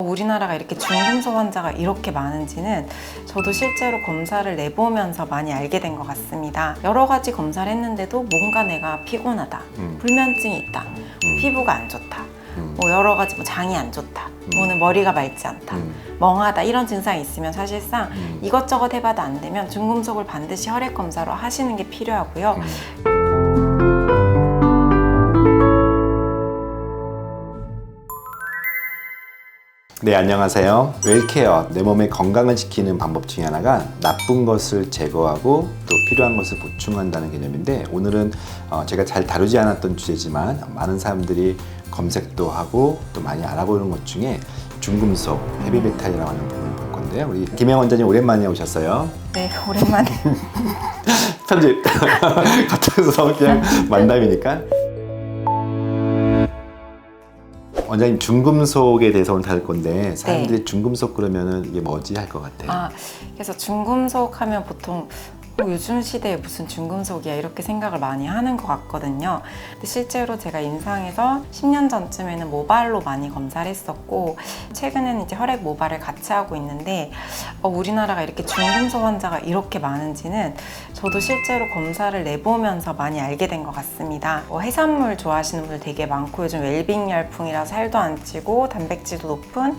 우리나라가 이렇게 중금속 환자가 이렇게 많은지는 저도 실제로 검사를 내보면서 많이 알게 된 것 같습니다. 여러 가지 검사를 했는데도 뭔가 내가 피곤하다, 불면증이 있다, 피부가 안 좋다, 뭐 여러 가지 뭐 장이 안 좋다, 뭐는 머리가 맑지 않다, 멍하다 이런 증상이 있으면 사실상 이것저것 해봐도 안 되면 중금속을 반드시 혈액 검사로 하시는 게 필요하고요. 네, 안녕하세요. 웰케어, 내 몸의 건강을 지키는 방법 중에 하나가 나쁜 것을 제거하고 또 필요한 것을 보충한다는 개념인데, 오늘은 제가 잘 다루지 않았던 주제지만 많은 사람들이 검색도 하고 또 많이 알아보는 것 중에 중금속, 헤비메탈이라고 하는 부분을 볼 건데요. 우리 김영 원장님 오랜만에 오셨어요. 네, 오랜만에. 편집 같아서 그냥 만남이니까. 원장님, 중금속에 대해서 오늘 다룰 건데 사람들이 중금속 그러면은 이게 뭐지 할 것 같아요. 그래서 중금속 하면 보통 요즘 시대에 무슨 중금속이야 이렇게 생각을 많이 하는 것 같거든요. 근데 실제로 제가 임상에서 10년 전쯤에는 모발로 많이 검사를 했었고, 최근에는 이제 혈액 모발을 같이 하고 있는데 우리나라가 이렇게 중금속 환자가 이렇게 많은지는 저도 실제로 검사를 내보면서 많이 알게 된 것 같습니다. 해산물 좋아하시는 분들 되게 많고, 요즘 웰빙 열풍이라 살도 안 찌고 단백질도 높은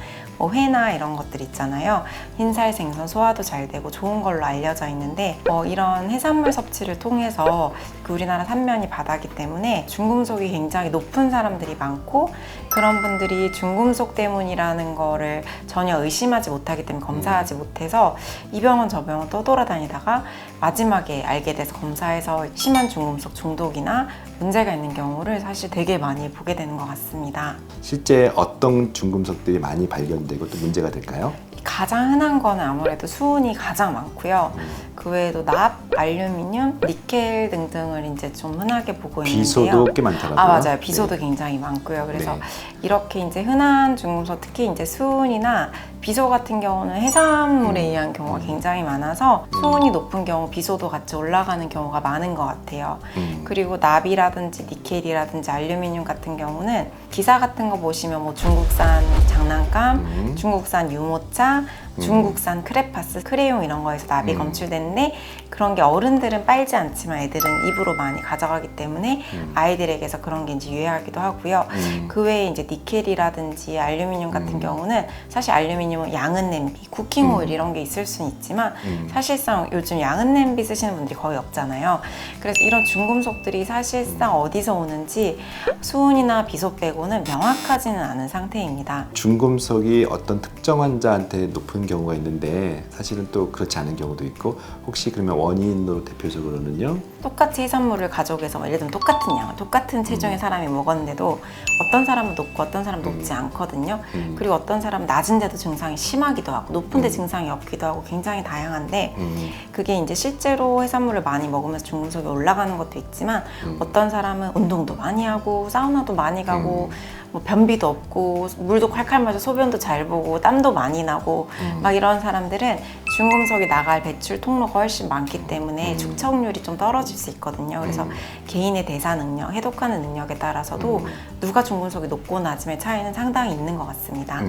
회나 이런 것들 있잖아요. 흰살 생선 소화도 잘 되고 좋은 걸로 알려져 있는데, 이런 해산물 섭취를 통해서 우리나라 산면이 바다기 때문에 중금속이 굉장히 높은 사람들이 많고, 그런 분들이 중금속 때문이라는 거를 전혀 의심하지 못하기 때문에 검사하지 못해서 이 병원 저 병원 떠돌아다니다가 마지막에 알게 돼서 검사해서 심한 중금속 중독이나 문제가 있는 경우를 사실 되게 많이 보게 되는 것 같습니다. 실제 어떤 중금속들이 많이 발견되고 또 문제가 될까요? 가장 흔한 거는 아무래도 수은이 가장 많고요. 그 외에도 납, 알루미늄, 니켈 등등을 이제 좀 흔하게 보고 있는데요. 비소도 꽤 많더라고요. 맞아요. 비소도 굉장히 많고요. 그래서 이렇게 이제 흔한 중금속, 특히 이제 수은이나 비소 같은 경우는 해산물에 의한 경우가 굉장히 많아서 수은이 높은 경우 비소도 같이 올라가는 경우가 많은 것 같아요. 그리고 납이라든지 니켈이라든지 알루미늄 같은 경우는 기사 같은 거 보시면 뭐 중국산 장난감, 중국산 유모차, 중국산 크레파스, 크레용 이런 거에서 납이 검출되는데, 그런 게 어른들은 빨지 않지만 애들은 입으로 많이 가져가기 때문에 아이들에게서 그런 게 이제 유해하기도 하고요. 그 외에 이제 니켈이라든지 알루미늄 같은 경우는 사실 알루미늄은 양은 냄비, 쿠킹 오일 이런 게 있을 수는 있지만 사실상 요즘 양은 냄비 쓰시는 분들이 거의 없잖아요. 그래서 이런 중금속들이 사실상 어디서 오는지 수은이나 비소 빼고는 명확하지는 않은 상태입니다. 중금속이 어떤 특정 환자한테 높은 경우가 있는데 사실은 또 그렇지 않은 경우도 있고, 혹시 그러면 원인으로 대표적으로는요? 똑같이 해산물을 가족에서 예를 들면 똑같은 양, 똑같은 체중의 사람이 먹었는데도 어떤 사람은 높고 어떤 사람은 높지 않거든요. 그리고 어떤 사람은 낮은데도 증상이 심하기도 하고 높은데 증상이 없기도 하고 굉장히 다양한데, 그게 이제 실제로 해산물을 많이 먹으면서 중금속이 올라가는 것도 있지만 어떤 사람은 운동도 많이 하고 사우나도 많이 가고 뭐 변비도 없고 물도 콸콸 마셔 소변도 잘 보고 땀도 많이 나고 막 이런 사람들은 중금속이 나갈 배출 통로가 훨씬 많기 때문에 축적률이 좀 떨어질 수 있거든요. 그래서 개인의 대사 능력, 해독하는 능력에 따라서도 누가 중금속이 높고 낮음의 차이는 상당히 있는 것 같습니다.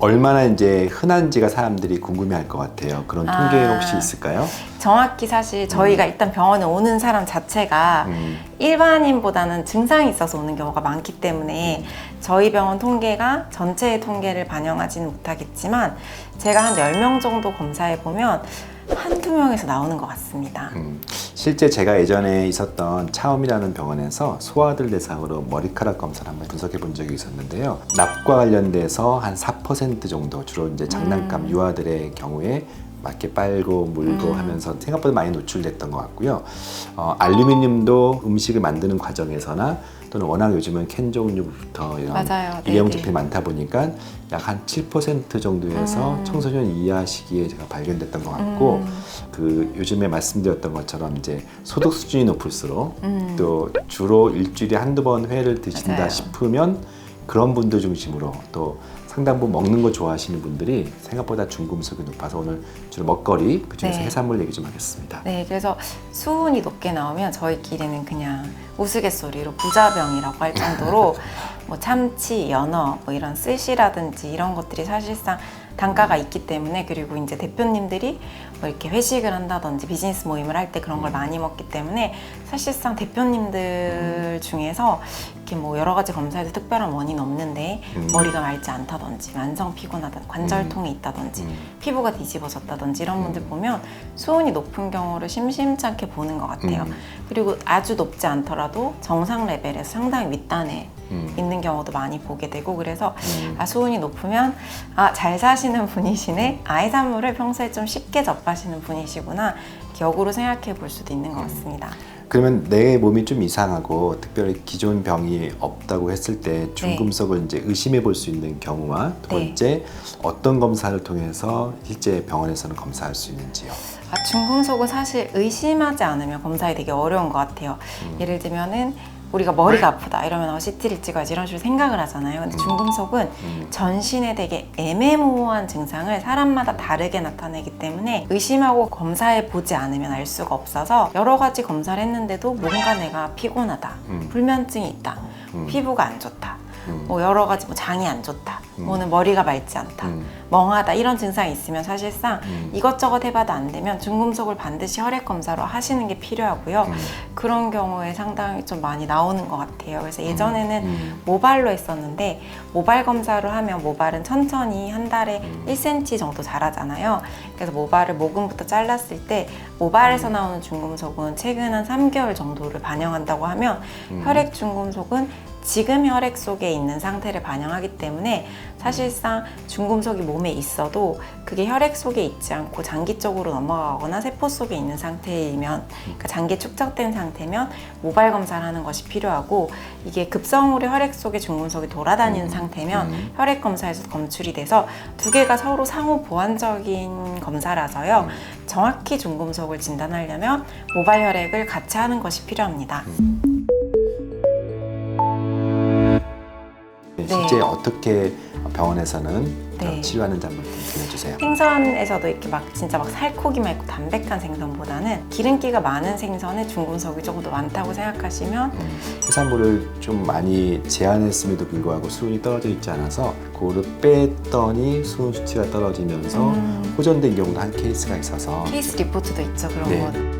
얼마나 이제 흔한지가 사람들이 궁금해할 것 같아요. 그런 통계는 혹시 있을까요? 정확히 사실 저희가 일단 병원에 오는 사람 자체가 일반인보다는 증상이 있어서 오는 경우가 많기 때문에 저희 병원 통계가 전체의 통계를 반영하지는 못하겠지만, 제가 한 10명 정도 검사해보면 한두 명에서 나오는 것 같습니다. 실제 제가 예전에 있었던 차움이라는 병원에서 소아들 대상으로 머리카락 검사를 한번 분석해 본 적이 있었는데요. 납과 관련돼서 한 4% 정도, 주로 이제 장난감 유아들의 경우에 맞게 빨고 물고 하면서 생각보다 많이 노출됐던 것 같고요. 알루미늄도 음식을 만드는 과정에서나 또는 워낙 요즘은 캔 종류부터 이런 일회용 제품이 많다 보니까 약 한 7% 정도에서 청소년 이하 시기에 제가 발견됐던 것 같고, 그 요즘에 말씀드렸던 것처럼 이제 소득 수준이 높을수록 또 주로 일주일에 한두 번 회를 드신다 싶으면 그런 분들 중심으로 또 상당 부분 먹는 거 좋아하시는 분들이 생각보다 중금속이 높아서 오늘 주로 먹거리, 그중에서 해산물 얘기 좀 하겠습니다. 네, 그래서 수은이 높게 나오면 저희끼리는 그냥 우스갯소리로 부자병이라고 할 정도로 뭐 참치, 연어, 뭐 이런 스시라든지 이런 것들이 사실상 단가가 있기 때문에, 그리고 이제 대표님들이 뭐 이렇게 회식을 한다든지 비즈니스 모임을 할 때 그런 걸 많이 먹기 때문에 사실상 대표님들 중에서 이렇게 뭐 여러 가지 검사에도 특별한 원인 없는데 머리가 맑지 않다든지 만성 피곤하다든지 관절통이 있다든지 피부가 뒤집어졌다든지 이런 분들 보면 수온이 높은 경우를 심심치 않게 보는 것 같아요. 그리고 아주 높지 않더라도 정상 레벨에서 상당히 윗단에 있는 경우도 많이 보게 되고, 그래서 수온이 높으면 잘 사시는 분이시네, 해산물을 평소에 좀 쉽게 접하시는 분이시구나, 이렇게 역으로 생각해 볼 수도 있는 것 같습니다. 그러면 내 몸이 좀 이상하고 특별히 기존 병이 없다고 했을 때 중금속을 이제 의심해 볼 수 있는 경우와 두 번째 어떤 검사를 통해서 실제 병원에서는 검사할 수 있는지요? 중금속은 사실 의심하지 않으면 검사에 되게 어려운 것 같아요. 예를 들면은 우리가 머리가 아프다 이러면 CT를 찍어야지 이런 식으로 생각을 하잖아요. 근데 중금속은 전신에 되게 애매모호한 증상을 사람마다 다르게 나타내기 때문에 의심하고 검사해 보지 않으면 알 수가 없어서 여러 가지 검사를 했는데도 뭔가 내가 피곤하다, 불면증이 있다, 피부가 안 좋다, 뭐 여러 가지 뭐 장이 안 좋다, 뭐는 머리가 맑지 않다, 멍하다 이런 증상이 있으면 사실상 이것저것 해봐도 안 되면 중금속을 반드시 혈액 검사로 하시는 게 필요하고요. 그런 경우에 상당히 좀 많이 나오는 것 같아요. 그래서 예전에는 모발로 했었는데 모발 검사를 하면 모발은 천천히 한 달에 1cm 정도 자라잖아요. 그래서 모발을 모근부터 잘랐을 때 모발에서 나오는 중금속은 최근 한 3개월 정도를 반영한다고 하면 혈액 중금속은 지금 혈액 속에 있는 상태를 반영하기 때문에 사실상 중금속이 몸에 있어도 그게 혈액 속에 있지 않고 장기적으로 넘어가거나 세포 속에 있는 상태이면, 그러니까 장기 축적된 상태면 모발 검사를 하는 것이 필요하고, 이게 급성으로 혈액 속에 중금속이 돌아다니는 상태면 혈액 검사에서 검출이 돼서 두 개가 서로 상호 보완적인 검사라서요. 정확히 중금속을 진단하려면 모발 혈액을 같이 하는 것이 필요합니다. 실제 어떻게 병원에서는 치료하는지 한번 들려주세요. 생선에서도 이렇게 막 진짜 막 살코기만 있고 담백한 생선보다는 기름기가 많은 생선에 중금속이 조금 더 많다고 생각하시면, 해산물을 좀 많이 제한했음에도 불구하고 수온이 떨어져 있지 않아서 그거를 뺐더니 수온 수치가 떨어지면서 호전된 경우도 한 케이스가 있어서 케이스 리포트도 있죠, 그런 네. 건.